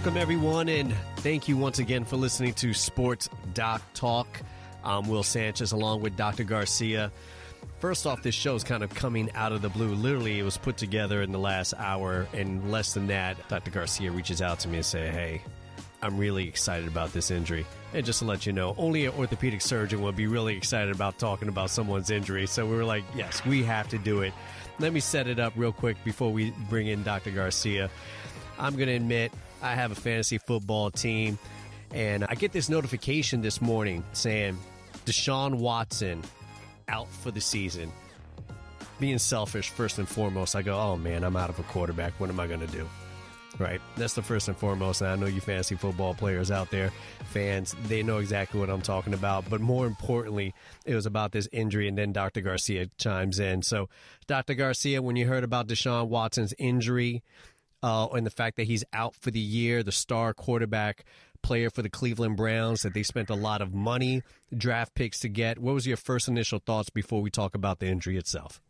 Welcome, everyone, and thank you once again for listening to Sports Doc Talk. I'm Will Sanchez along with Dr. Garcia. First off, this show is kind of coming out of the blue. Literally, it was put together in the last hour, and less than that, Dr. Garcia reaches out to me and says, hey, I'm really excited about this injury. And just to let you know, only an orthopedic surgeon would be really excited about talking about someone's injury. So we were like, yes, we have to do it. Let me set it up real quick before we bring in Dr. Garcia. I'm going to admit I have a fantasy football team, and I get this notification this morning saying Deshaun Watson out for the season. Being selfish, first and foremost, I go, oh man, I'm out of a quarterback. What am I going to do? Right? That's the first and foremost. And I know you fantasy football players out there, fans, they know exactly what I'm talking about. But more importantly, it was about this injury, and then Dr. Garcia chimes in. So, Dr. Garcia, when you heard about Deshaun Watson's injury, and the fact that he's out for the year, the star quarterback player for the Cleveland Browns, that they spent a lot of money, draft picks to get. What was your first initial thoughts before we talk about the injury itself?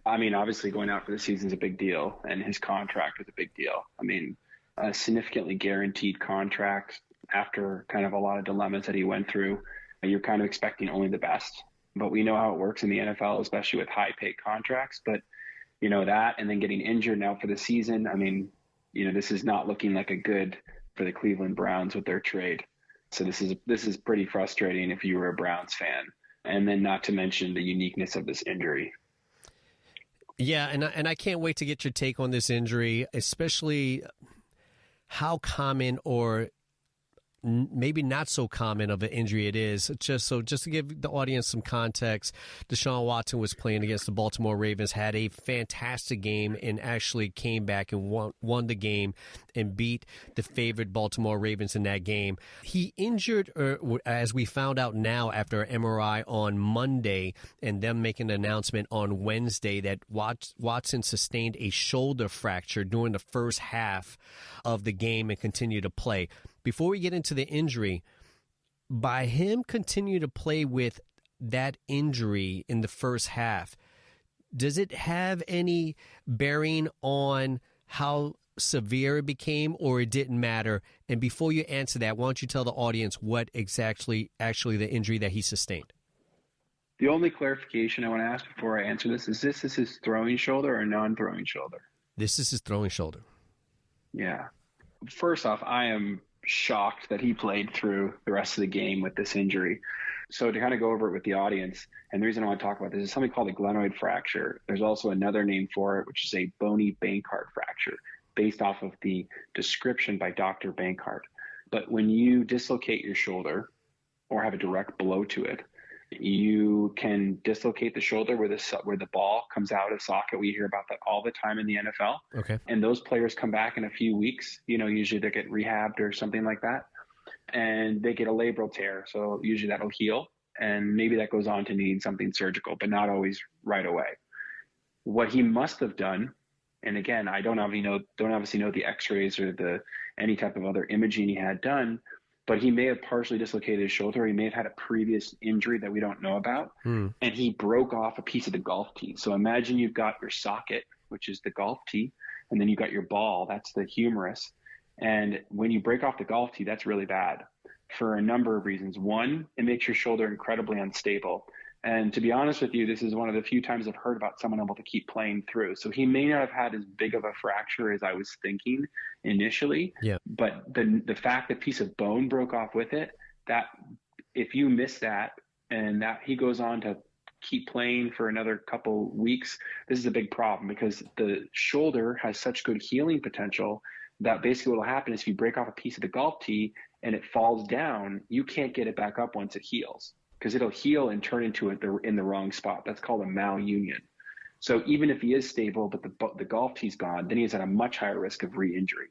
I mean, obviously going out for the season is a big deal, and his contract is a big deal. I mean, a significantly guaranteed contract after kind of a lot of dilemmas that he went through. You're kind of expecting only the best. But we know how it works in the NFL, especially with high-paid contracts. But you know, that and then getting injured now for the season. I mean, you know, this is not looking like a good for the Cleveland Browns with their trade. So this is pretty frustrating if you were a Browns fan. And then not to mention the uniqueness of this injury. Yeah, and I can't wait to get your take on this injury, especially how common or maybe not so common of an injury it is. Just to give the audience some context, Deshaun Watson was playing against the Baltimore Ravens, had a fantastic game, and actually came back and won the game and beat the favored Baltimore Ravens in that game. He injured, as we found out now after an MRI on Monday, and them making an announcement on Wednesday that Watson sustained a shoulder fracture during the first half of the game and continued to play. Before we get into the injury, by him continue to play with that injury in the first half, does it have any bearing on how severe it became, or it didn't matter? And before you answer that, why don't you tell the audience what exactly actually the injury that he sustained? The only clarification I want to ask before I answer this is his throwing shoulder or non-throwing shoulder? This is his throwing shoulder. Yeah. First off, I am shocked that he played through the rest of the game with this injury. So to kind of go over it with the audience, and the reason I want to talk about this is something called a glenoid fracture. There's also another name for it, which is a bony Bankart fracture, based off of the description by Dr. Bankart. But when you dislocate your shoulder or have a direct blow to it, you can dislocate the shoulder where the ball comes out of socket. We hear about that all the time in the NFL. Okay. And those players come back in a few weeks. You know, usually they get rehabbed or something like that. And they get a labral tear. So usually that'll heal. And maybe that goes on to need something surgical, but not always right away. What he must have done, and again, I don't obviously know the x-rays or any type of other imaging he had done, but he may have partially dislocated his shoulder. He may have had a previous injury that we don't know about. And he broke off a piece of the golf tee. So imagine you've got your socket, which is the golf tee, and then you've got your ball. That's the humerus. And when you break off the golf tee, that's really bad for a number of reasons. One, it makes your shoulder incredibly unstable. And to be honest with you, this is one of the few times I've heard about someone able to keep playing through. So he may not have had as big of a fracture as I was thinking initially. Yeah. But the fact that piece of bone broke off with it, that if you miss that and that he goes on to keep playing for another couple weeks, this is a big problem because the shoulder has such good healing potential that basically what will happen is if you break off a piece of the golf tee and it falls down, you can't get it back up once it heals, because it'll heal and turn into it in the wrong spot. That's called a malunion. So even if he is stable, but the golf tee's gone, then he's at a much higher risk of re-injury.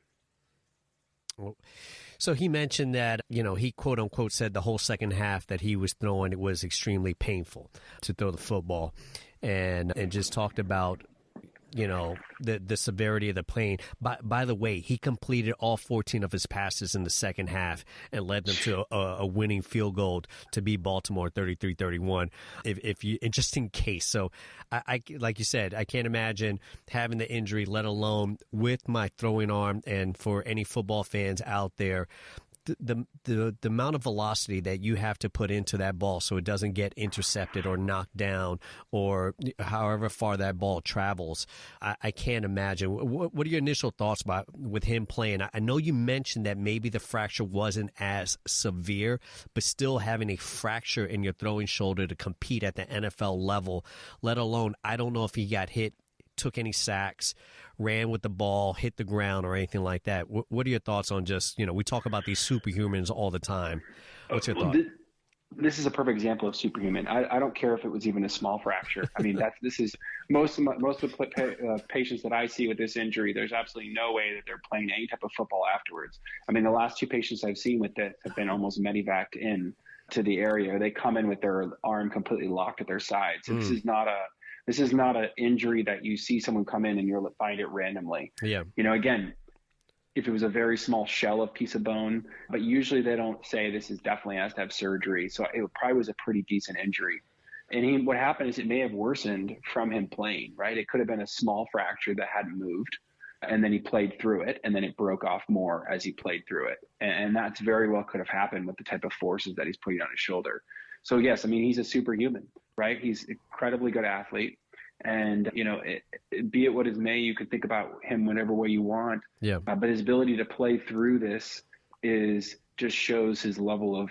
So he mentioned that, he quote unquote said the whole second half that he was throwing, it was extremely painful to throw the football, and just talked about the severity of the pain. By the way, he completed all 14 of his passes in the second half and led them to a winning field goal to beat Baltimore 33-31. If you, and just in case. So I like you said, I can't imagine having the injury, let alone with my throwing arm. And for any football fans out there, the amount of velocity that you have to put into that ball so it doesn't get intercepted or knocked down or however far that ball travels, I can't imagine. What are your initial thoughts with him playing? I know you mentioned that maybe the fracture wasn't as severe, but still having a fracture in your throwing shoulder to compete at the NFL level, let alone, I don't know if he got hit, took any sacks, ran with the ball, hit the ground, or anything like that. What are your thoughts on just, we talk about these superhumans all the time. What's your thought? This is a perfect example of superhuman. I don't care if it was even a small fracture. I mean, this is most of the patients that I see with this injury, there's absolutely no way that they're playing any type of football afterwards. I mean, the last two patients I've seen with this have been almost medevaced in to the area. They come in with their arm completely locked at their side. So this is not an injury that you see someone come in and you'll find it randomly. Yeah. Again, if it was a very small shell of piece of bone, but usually they don't say this is definitely has to have surgery. So it probably was a pretty decent injury. And what happened is it may have worsened from him playing, right? It could have been a small fracture that hadn't moved, and then he played through it, and then it broke off more as he played through it. And that's very well could have happened with the type of forces that he's putting on his shoulder. So yes, I mean, he's a superhuman, right? He's an incredibly good athlete. And, be it what it may, you could think about him whatever way you want. Yeah. But his ability to play through this just shows his level of,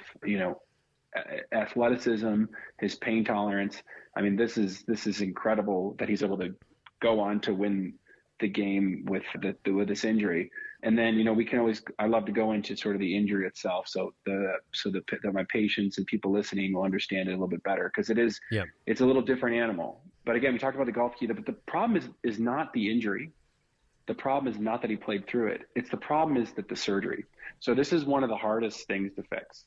athleticism, his pain tolerance. I mean, this is incredible that he's able to go on to win the game with this injury. And then, I love to go into sort of the injury itself. So that my patients and people listening will understand it a little bit better, because it's a little different animal. But again, we talked about the golf key, but the problem is not the injury. The problem is not that he played through it. The problem is that the surgery. So this is one of the hardest things to fix.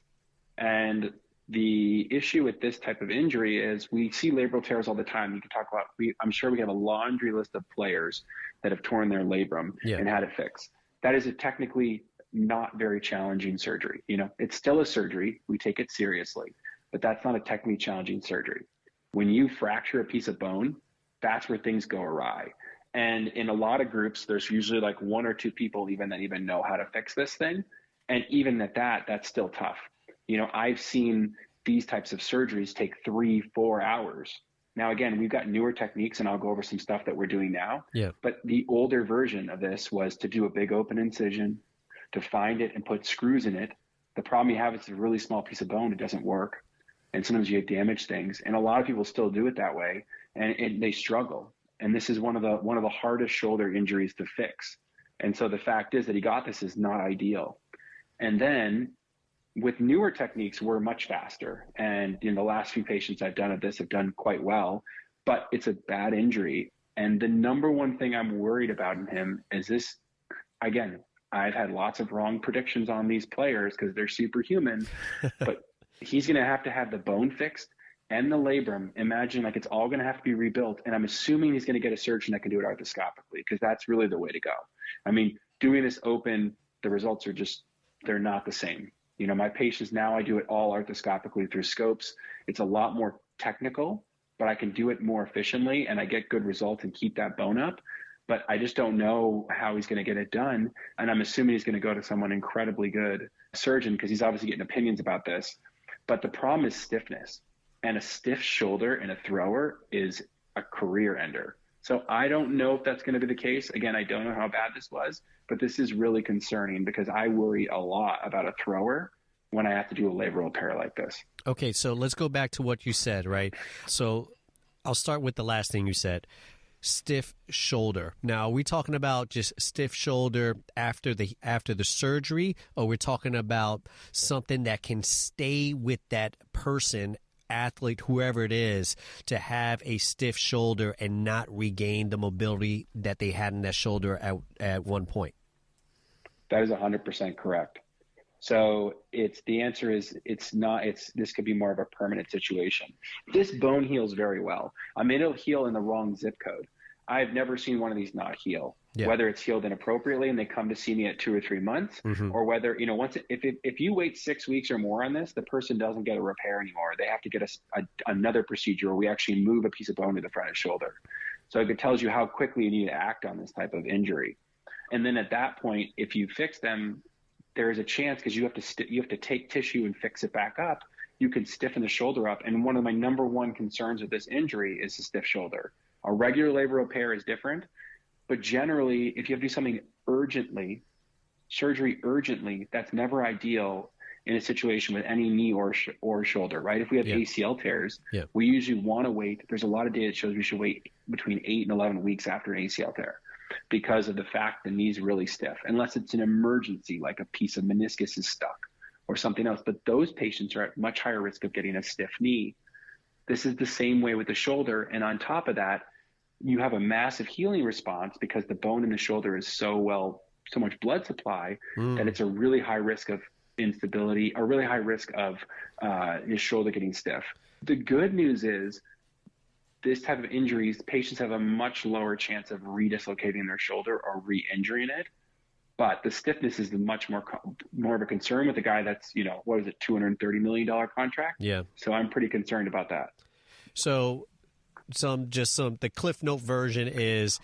And the issue with this type of injury is we see labral tears all the time. You can talk about, I'm sure we have a laundry list of players that have torn their labrum and had it fixed. That is a technically not very challenging surgery. It's still a surgery. We take it seriously, but that's not a technically challenging surgery. When you fracture a piece of bone, that's where things go awry. And in a lot of groups, there's usually like one or two people that even know how to fix this thing. And even at that's still tough. I've seen these types of surgeries take 3-4 hours. Now, again, we've got newer techniques, and I'll go over some stuff that we're doing now. Yeah. But the older version of this was to do a big open incision, to find it and put screws in it. The problem you have is it's a really small piece of bone. It doesn't work. And sometimes you damage things. And a lot of people still do it that way, and they struggle. And this is one of the hardest shoulder injuries to fix. And so the fact is that he got this is not ideal. And then with newer techniques, we're much faster. And in the last few patients I've done of this have done quite well, but it's a bad injury. And the number one thing I'm worried about in him is this. Again, I've had lots of wrong predictions on these players because they're superhuman, but he's going to have the bone fixed and the labrum. Imagine it's all going to have to be rebuilt. And I'm assuming he's going to get a surgeon that can do it arthroscopically, because that's really the way to go. I mean, doing this open, the results are they're not the same. My patients now, I do it all arthroscopically through scopes. It's a lot more technical, but I can do it more efficiently and I get good results and keep that bone up. But I just don't know how he's going to get it done. And I'm assuming he's going to go to someone incredibly good surgeon, because he's obviously getting opinions about this. But the problem is stiffness, and a stiff shoulder in a thrower is a career ender. So I don't know if that's going to be the case. Again, I don't know how bad this was, but this is really concerning, because I worry a lot about a thrower when I have to do a labral repair like this. Okay, so let's go back to what you said, right? So I'll start with the last thing you said. Stiff shoulder. Now, are we talking about just stiff shoulder after the surgery, or we're talking about something that can stay with that person, athlete, whoever it is, to have a stiff shoulder and not regain the mobility that they had in that shoulder at one point? That is 100% correct. So the answer is this could be more of a permanent situation. This bone heals very well. I mean, it'll heal in the wrong zip code. I've never seen one of these not heal. Yeah. Whether it's healed inappropriately and they come to see me at 2 or 3 months, or whether, if you wait 6 weeks or more on this, the person doesn't get a repair anymore. They have to get another procedure where we actually move a piece of bone to the front of the shoulder. So it tells you how quickly you need to act on this type of injury. And then at that point, if you fix them, there is a chance, because you have to take tissue and fix it back up. You can stiffen the shoulder up. And one of my number one concerns with this injury is the stiff shoulder. A regular labral repair is different. But generally, if you have to do something urgently, surgery urgently, that's never ideal in a situation with any knee or shoulder, right? If we have ACL tears, we usually want to wait. There's a lot of data that shows we should wait between 8 and 11 weeks after an ACL tear because of the fact the knee's really stiff, unless it's an emergency, like a piece of meniscus is stuck or something else. But those patients are at much higher risk of getting a stiff knee. This is the same way with the shoulder. And on top of that, you have a massive healing response because the bone in the shoulder is so much blood supply that it's a really high risk of instability, or really high risk of your shoulder getting stiff. The good news is this type of injuries, patients have a much lower chance of redislocating their shoulder or re-injuring it. But the stiffness is much more of a concern with a guy that's, $230 million contract. Yeah. So I'm pretty concerned about that. So the Cliff Note version is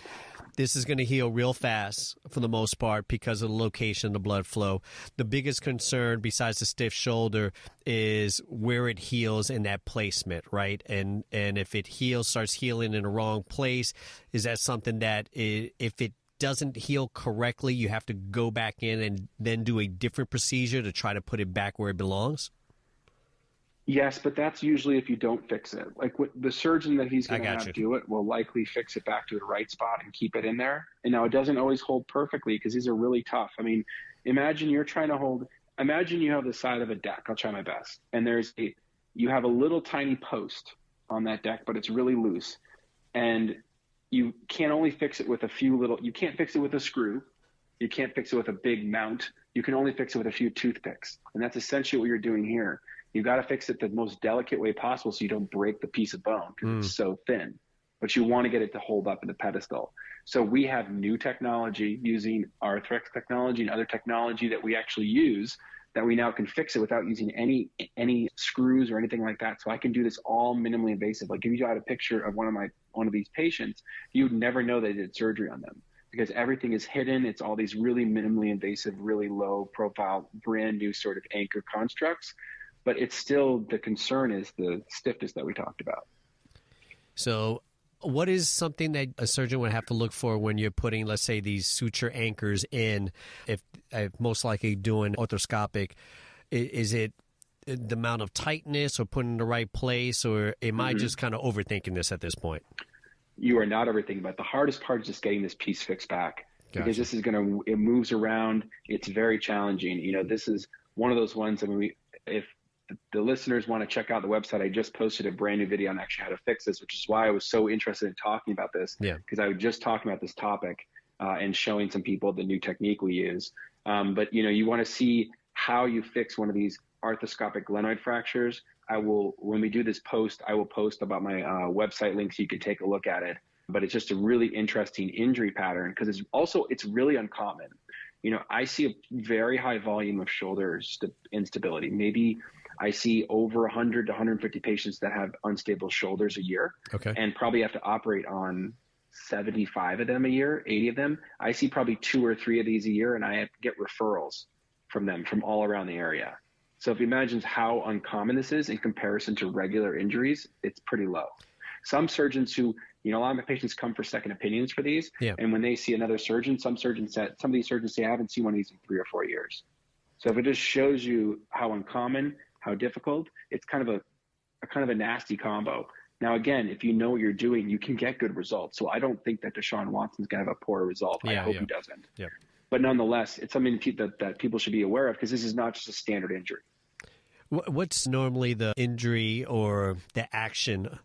this is going to heal real fast for the most part because of the location of the blood flow. The biggest concern besides the stiff shoulder is where it heals in that placement, right? And if it starts healing in the wrong place, is that something that if it doesn't heal correctly, you have to go back in and then do a different procedure to try to put it back where it belongs? Yes, but that's usually if you don't fix it. Like the surgeon that he's going to have do it will likely fix it back to the right spot and keep it in there. And now it doesn't always hold perfectly because these are really tough. I mean, imagine you have the side of a deck. I'll try my best. And you have a little tiny post on that deck, but it's really loose. And you can't only fix it with you can't fix it with a screw. You can't fix it with a big mount. You can only fix it with a few toothpicks. And that's essentially what you're doing here. You got to fix it the most delicate way possible so you don't break the piece of bone because it's so thin. But you want to get it to hold up in the pedestal. So we have new technology using Arthrex technology and other technology that we actually use that we now can fix it without using any screws or anything like that. So I can do this all minimally invasive. Like if you got a picture of one of these patients, you would never know they did surgery on them because everything is hidden. It's all these really minimally invasive, really low profile, brand new sort of anchor constructs. But it's still, the concern is the stiffness that we talked about. So what is something that a surgeon would have to look for when you're putting, let's say, these suture anchors in, if most likely doing orthoscopic? Is it the amount of tightness or putting in the right place, or am I just kind of overthinking this at this point? You are not overthinking, but the hardest part is just getting this piece fixed back. Gotcha. Because this is it moves around. It's very challenging. This is one of those ones, if the listeners want to check out the website, I just posted a brand new video on actually how to fix this, which is why I was so interested in talking about this. Yeah. Because I was just talking about this topic and showing some people the new technique we use. But you want to see how you fix one of these arthroscopic glenoid fractures. When we do this post, I will post about my website link so you can take a look at it. But it's just a really interesting injury pattern because it's really uncommon. I see a very high volume of shoulder instability. Maybe I see over 100 to 150 patients that have unstable shoulders a year, and probably have to operate on 75 of them a year, 80 of them. I see probably 2 or 3 of these a year, and I get referrals from them from all around the area. So if you imagine how uncommon this is in comparison to regular injuries, it's pretty low. Some surgeons a lot of my patients come for second opinions for these. Yeah. And when they see another surgeon, some of these surgeons say, I haven't seen one of these in 3 or 4 years. So if it just shows you how uncommon, how difficult, it's kind of a nasty combo. Now, again, if you know what you're doing, you can get good results. So I don't think that Deshaun Watson's going to have a poor result. I hope he doesn't. Yeah. But nonetheless, it's something that people should be aware of because this is not just a standard injury. What's normally the injury or the action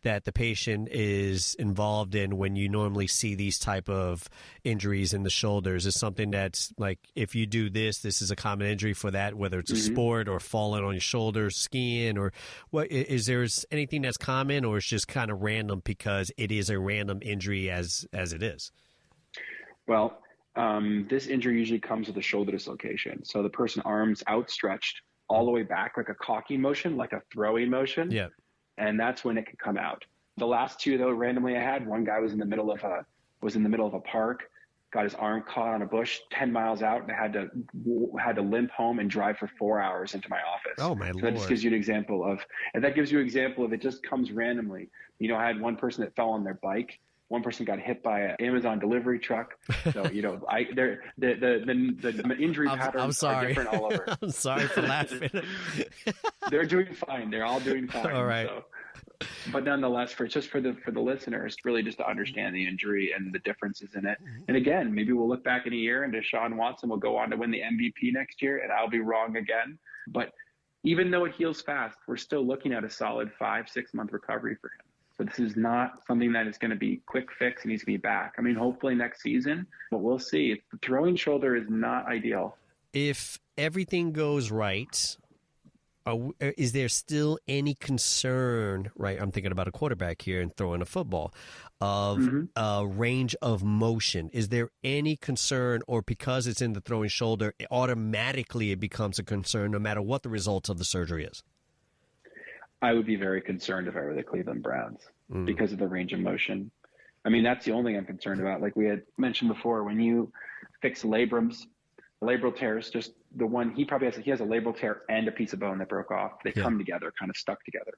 that the patient is involved in when you normally see these type of injuries in the shoulders? Is something that's like, if you do this, this is a common injury for that, whether it's a sport or falling on your shoulders, skiing, or what? Is there anything that's common, or it's just kind of random because it is a random injury as it is? Well, this injury usually comes with a shoulder dislocation. So the person arms outstretched all the way back, like a cocking motion, like a throwing motion. Yeah. And that's when it can come out. The last two, though, randomly I had, one guy was in the middle of a park, got his arm caught on a bush 10 miles out, and had to limp home and drive for 4 hours into my office. Oh, my Lord. Lord. That gives you an example of it just comes randomly. You know, I had one person that fell on their bike. One person got hit by an Amazon delivery truck. So, you know, the injury patterns are different all over. I'm sorry for laughing. They're doing fine. They're all doing fine. All right. So. But nonetheless, for the listeners, really just to understand the injury and the differences in it. And again, maybe we'll look back in a year and Deshaun Watson will go on to win the MVP next year, and I'll be wrong again. But even though it heals fast, we're still looking at a solid 5-6 month recovery for him. So this is not something that is going to be quick fix and he's going to be back. I mean, hopefully next season, but we'll see. The throwing shoulder is not ideal. If everything goes right, is there still any concern, right? I'm thinking about a quarterback here and throwing a football, of range of motion. Is there any concern, or because it's in the throwing shoulder, automatically it becomes a concern no matter what the results of the surgery is? I would be very concerned if I were the Cleveland Browns because of the range of motion. I mean, that's the only thing I'm concerned about. Like we had mentioned before, when you fix labrums, labral tears, just the one he has a labral tear and a piece of bone that broke off. They come together, kind of stuck together.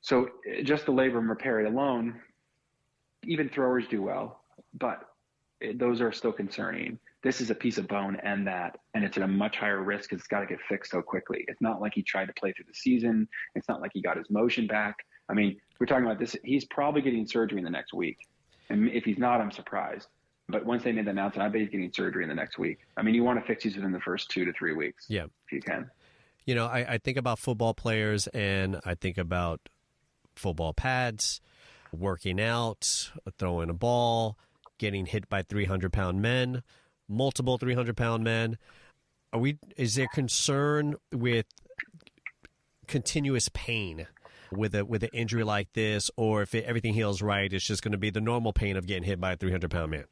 So just the labrum repair alone, even throwers do well, but those are still concerning. This is a piece of bone and it's at a much higher risk because it's got to get fixed so quickly. It's not like he tried to play through the season. It's not like he got his motion back. I mean, we're talking about this. He's probably getting surgery in the next week. And if he's not, I'm surprised. But once they made the announcement, I bet he's getting surgery in the next week. I mean, you want to fix these within the first 2 to 3 weeks. Yeah. If you can. You know, I think about football players and I think about football pads, working out, throwing a ball, getting hit by 300-pound men, multiple 300-pound men. Is there concern with continuous pain with an injury like this, or if everything heals right, it's just going to be the normal pain of getting hit by a 300-pound man?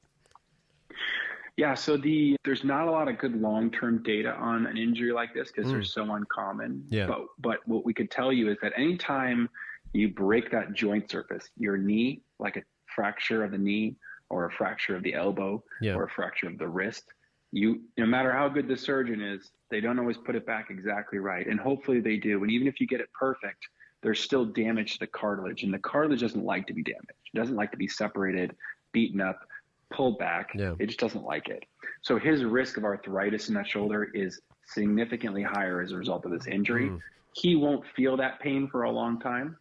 Yeah, so there's not a lot of good long-term data on an injury like this because they're so uncommon. Yeah. But what we could tell you is that anytime you break that joint surface, your knee, like a fracture of the knee or a fracture of the elbow or a fracture of the wrist, no matter how good the surgeon is, they don't always put it back exactly right. And hopefully they do. And even if you get it perfect, there's still damage to the cartilage. And the cartilage doesn't like to be damaged. It doesn't like to be separated, beaten up, pulled back. Yeah. It just doesn't like it. So his risk of arthritis in that shoulder is significantly higher as a result of this injury. He won't feel that pain for a long time,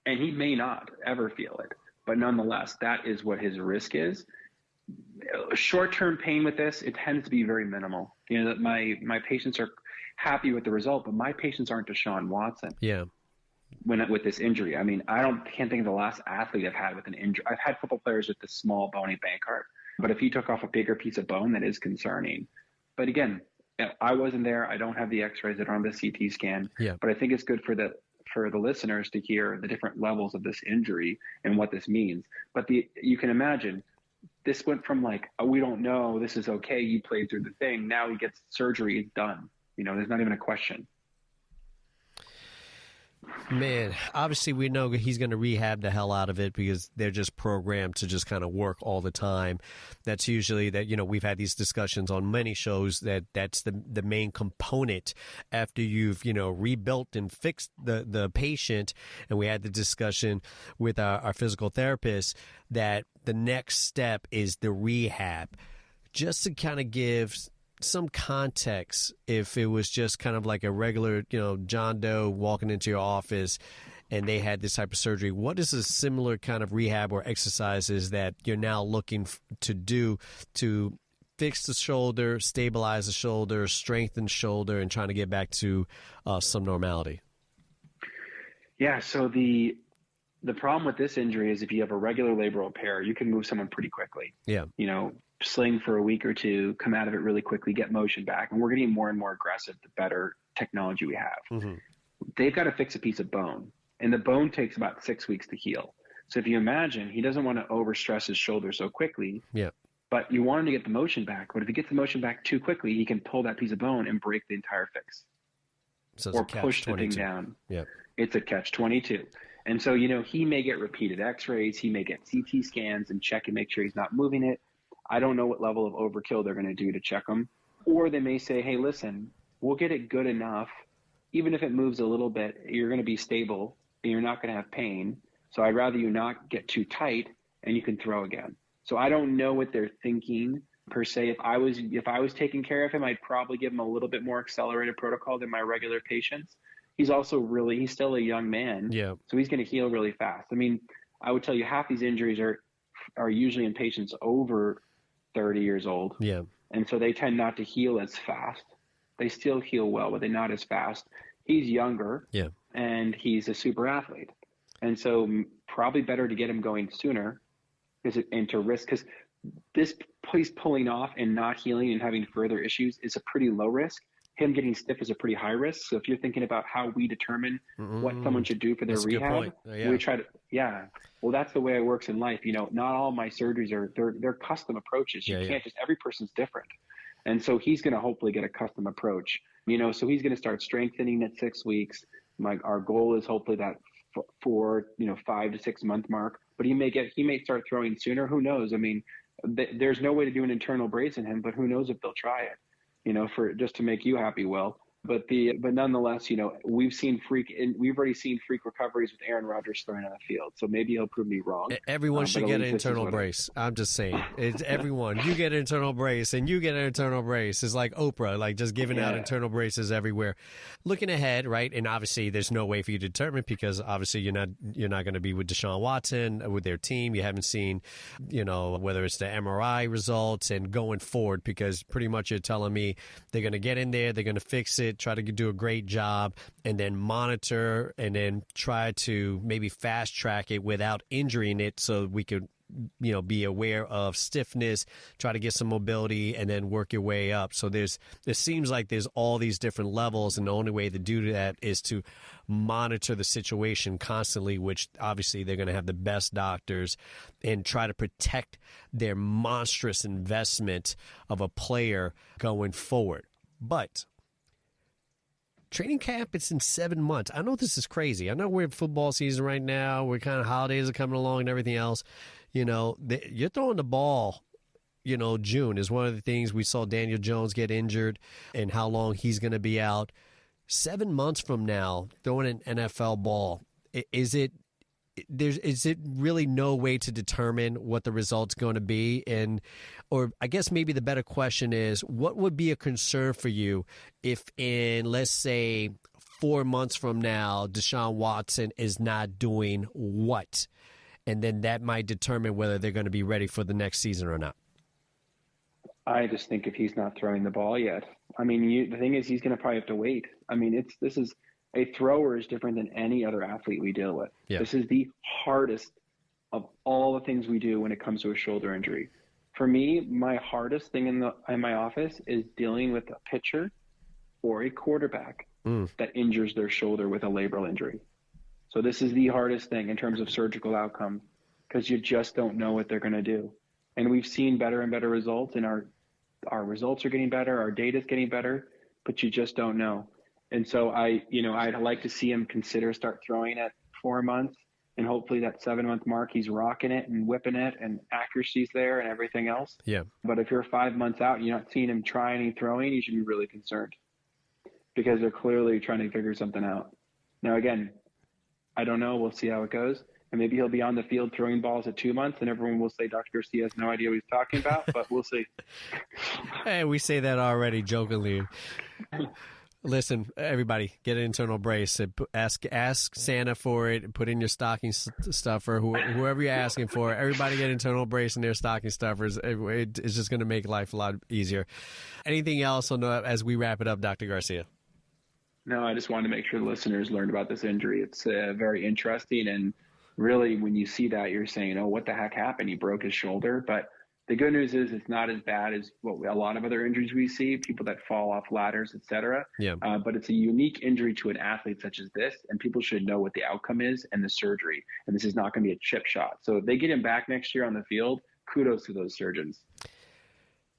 and he may not ever feel it. But nonetheless, that is what his risk is. Short-term pain with this, it tends to be very minimal. You know, that my patients are happy with the result, but my patients aren't Deshaun Watson. Yeah. With this injury, I mean, can't think of the last athlete I've had with an injury. I've had football players with this small bony Bankart, but if he took off a bigger piece of bone, that is concerning. But again, I wasn't there. I don't have the X-rays. I don't have the CT scan. Yeah. But I think it's good for the listeners to hear the different levels of this injury and what this means. But you can imagine this went from like, oh, we don't know, this is okay, he played through the thing. Now he gets surgery, it's done. You know, there's not even a question. Man, obviously we know he's going to rehab the hell out of it because they're just programmed to just kind of work all the time. That's usually that, you know, we've had these discussions on many shows that's the main component after you've, you know, rebuilt and fixed the patient. And we had the discussion with our physical therapist that the next step is the rehab. Just to kind of give some context, if it was just kind of like a regular, you know, John Doe walking into your office and they had this type of surgery, what is a similar kind of rehab or exercises that you're now looking to do to fix the shoulder, stabilize the shoulder, strengthen the shoulder, and trying to get back to some normality? Yeah, so the The problem with this injury is if you have a regular labral tear, you can move someone pretty quickly. Yeah. Sling for a week or two, come out of it really quickly, get motion back. And we're getting more and more aggressive the better technology we have. Mm-hmm. They've got to fix a piece of bone, and the bone takes about 6 weeks to heal. So if you imagine, he doesn't want to overstress his shoulder so quickly. Yeah. But you want him to get the motion back. But if he gets the motion back too quickly, he can pull that piece of bone and break the entire fix. So or push the thing down. Yeah. It's a catch-22. And so, he may get repeated x-rays. He may get CT scans and check and make sure he's not moving it. I don't know what level of overkill they're going to do to check him. Or they may say, hey, listen, we'll get it good enough. Even if it moves a little bit, you're going to be stable and you're not going to have pain. So I'd rather you not get too tight and you can throw again. So I don't know what they're thinking per se. If I was taking care of him, I'd probably give him a little bit more accelerated protocol than my regular patients. He's still a young man. Yeah. So he's going to heal really fast. I mean, I would tell you half these injuries are usually in patients over 30 years old. Yeah. And so they tend not to heal as fast. They still heal well, but they're not as fast. He's younger. Yeah. And he's a super athlete. And so probably better to get him going sooner and to risk, because this place pulling off and not healing and having further issues is a pretty low risk. Him getting stiff is a pretty high risk. So if you're thinking about how we determine what someone should do for their rehab, we try to, well, that's the way it works in life. Not all my surgeries they're custom approaches. You can't just, every person's different. And so he's going to hopefully get a custom approach, so he's going to start strengthening at 6 weeks. Our goal is hopefully that 5 to 6 month mark, but he may start throwing sooner. Who knows? I mean, there's no way to do an internal brace in him, but who knows if they'll try it, for just to make you happy, Will. But nonetheless, we've already seen freak recoveries with Aaron Rodgers throwing on the field. So maybe he'll prove me wrong. Everyone should get an internal brace. I'm just saying, it's everyone. You get an internal brace, and you get an internal brace. It's like Oprah, like just giving out internal braces everywhere. Looking ahead, right? And obviously, there's no way for you to determine because obviously you're not going to be with Deshaun Watson with their team. You haven't seen, whether it's the MRI results and going forward, because pretty much you're telling me they're going to get in there, they're going to fix it, try to do a great job, and then monitor and then try to maybe fast track it without injuring it so we could be aware of stiffness, try to get some mobility, and then work your way up. So it seems like there's all these different levels, and the only way to do that is to monitor the situation constantly, which obviously they're going to have the best doctors, and try to protect their monstrous investment of a player going forward. But training camp, it's in 7 months. I know this is crazy. I know we're in football season right now. We're kind of holidays are coming along and everything else. You're throwing the ball, June is one of the things. We saw Daniel Jones get injured and how long he's going to be out. 7 months from now, throwing an NFL ball, is it really no way to determine what the result's going to be? Or I guess maybe the better question is, what would be a concern for you if in, let's say, 4 months from now, Deshaun Watson is not doing what? And then that might determine whether they're going to be ready for the next season or not. I just think if he's not throwing the ball yet, I mean, the thing is he's going to probably have to wait. I mean, a thrower is different than any other athlete we deal with. Yeah. This is the hardest of all the things we do when it comes to a shoulder injury. For me, my hardest thing in my office is dealing with a pitcher or a quarterback that injures their shoulder with a labral injury. So this is the hardest thing in terms of surgical outcome, because you just don't know what they're going to do. And we've seen better and better results, and our results are getting better, our data is getting better, but you just don't know. And so I'd like to see him start throwing at 4 months, and hopefully that 7 month mark, he's rocking it and whipping it and accuracy's there and everything else. Yeah. But if you're 5 months out and you're not seeing him trying and throwing, you should be really concerned, because they're clearly trying to figure something out. Now, again, I don't know. We'll see how it goes. And maybe he'll be on the field throwing balls at 2 months, and everyone will say Dr. Garcia has no idea what he's talking about, but we'll see. Hey, we say that already jokingly. Listen, everybody, get an internal brace. Ask Santa for it. Put in your stocking stuffer. Whoever you're asking for, everybody get an internal brace in their stocking stuffers. It's just going to make life a lot easier. Anything else as we wrap it up, Dr. Garcia? No, I just wanted to make sure the listeners learned about this injury. It's very interesting, and really, when you see that, you're saying, oh, what the heck happened? He broke his shoulder. But the good news is it's not as bad as what a lot of other injuries we see, people that fall off ladders, et cetera. Yeah. But it's a unique injury to an athlete such as this, and people should know what the outcome is and the surgery. And this is not going to be a chip shot. So if they get him back next year on the field, kudos to those surgeons.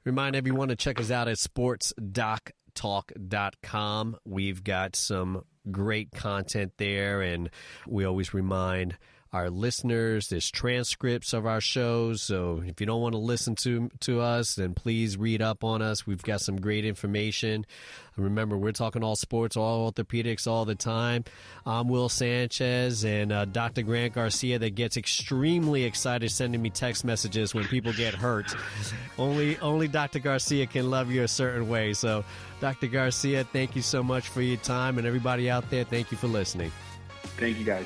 Remind everyone to check us out at sportsdoctalk.com. We've got some great content there, and we always remind our listeners there's transcripts of our shows, so if you don't want to listen to us, then please read up on us. We've got some great information. Remember, we're talking all sports, all orthopedics all the time. I'm Will Sanchez, and Dr. Grant Garcia that gets extremely excited sending me text messages when people get hurt. Only Dr. Garcia can love you a certain way. So, Dr. Garcia, thank you so much for your time, and everybody out there, thank you for listening. Thank you, guys.